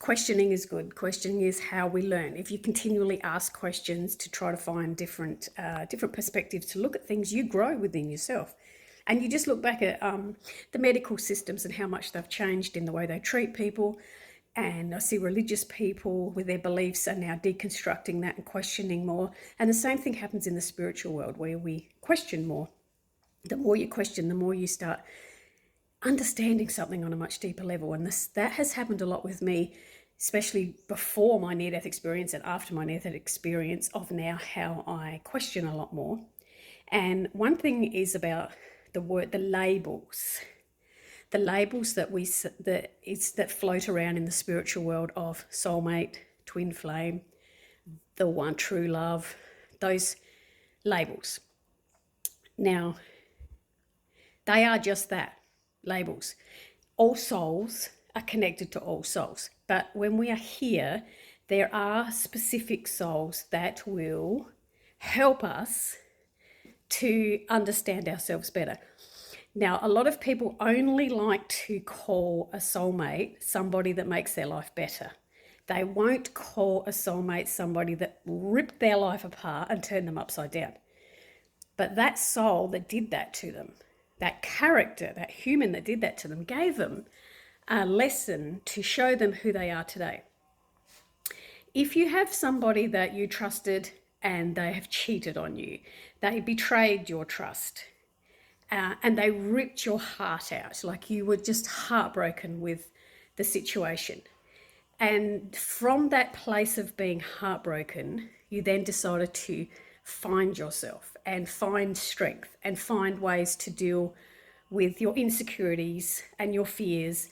questioning is good. Questioning is how we learn. If you continually ask questions to try to find different perspectives to look at things, you grow within yourself. And you just look back at the medical systems and how much they've changed in the way they treat people. And I see religious people with their beliefs are now deconstructing that and questioning more. And the same thing happens in the spiritual world, where we question more. The more you question, the more you start understanding something on a much deeper level. And that has happened a lot with me, especially before my near-death experience and after my near-death experience, of now how I question a lot more. And one thing is about the labels. The labels that float around in the spiritual world of soulmate, twin flame, the one true love, those labels. Now, they are just that, labels. All souls are connected to all souls. But when we are here, there are specific souls that will help us to understand ourselves better. Now, a lot of people only like to call a soulmate somebody that makes their life better. They won't call a soulmate somebody that ripped their life apart and turned them upside down. But that soul that did that to them, that character, that human that did that to them, gave them a lesson to show them who they are today. If you have somebody that you trusted and they have cheated on you, they betrayed your trust, and they ripped your heart out, like you were just heartbroken with the situation. And from that place of being heartbroken, you then decided to find yourself and find strength and find ways to deal with your insecurities and your fears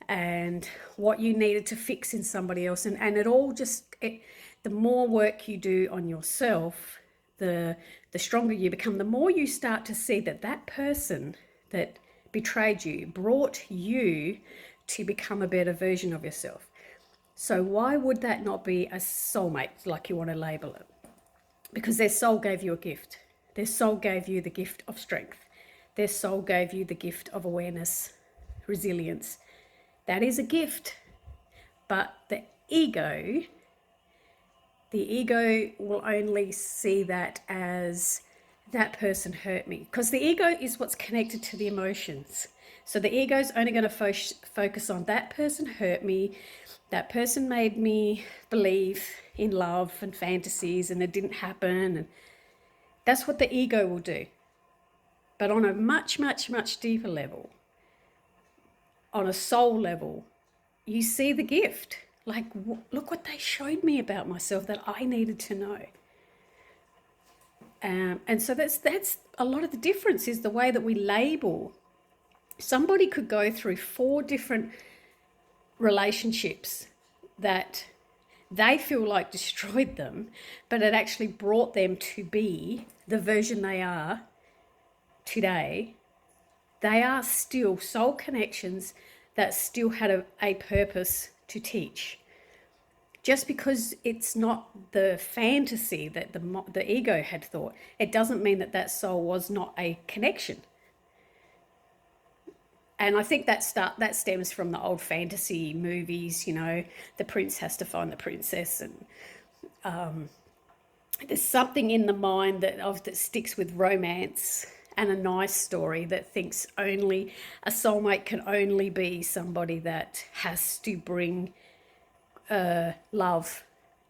and what you needed to fix in somebody else. And it all the more work you do on yourself, the stronger you become. The more you start to see that that person that betrayed you brought you to become a better version of yourself. So why would that not be a soulmate, like you want to label it? Because their soul gave you a gift. Their soul gave you the gift of strength. Their soul gave you the gift of awareness, resilience. That is a gift. But the ego will only see that as that person hurt me. Because the ego is what's connected to the emotions. So the ego is only going to focus on that person hurt me, that person made me believe in love and fantasies and it didn't happen. And that's what the ego will do. But on a much, much, much deeper level, on a soul level, you see the gift. Like, look what they showed me about myself that I needed to know. And so that's a lot of the difference, is the way that we label. Somebody could go through 4 different relationships that they feel like destroyed them, but it actually brought them to be the version they are today. They are still soul connections that still had a purpose to teach. Just because it's not the fantasy that the ego had thought, it doesn't mean that that soul was not a connection. And I think that stems from the old fantasy movies, the prince has to find the princess, and there's something in the mind that sticks with romance and a nice story that thinks only a soulmate can only be somebody that has to bring love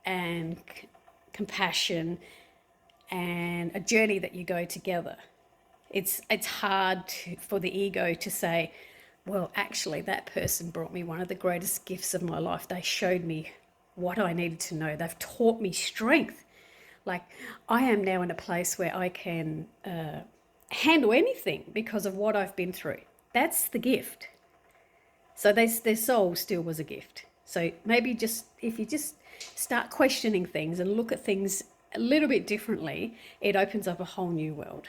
and compassion and a journey that you go together. It's hard for the ego to say, well, actually, that person brought me one of the greatest gifts of my life. They showed me what I needed to know. They've taught me strength. Like, I am now in a place where I can handle anything because of what I've been through. That's the gift. So their soul still was a gift. So maybe if you just start questioning things and look at things a little bit differently, it opens up a whole new world.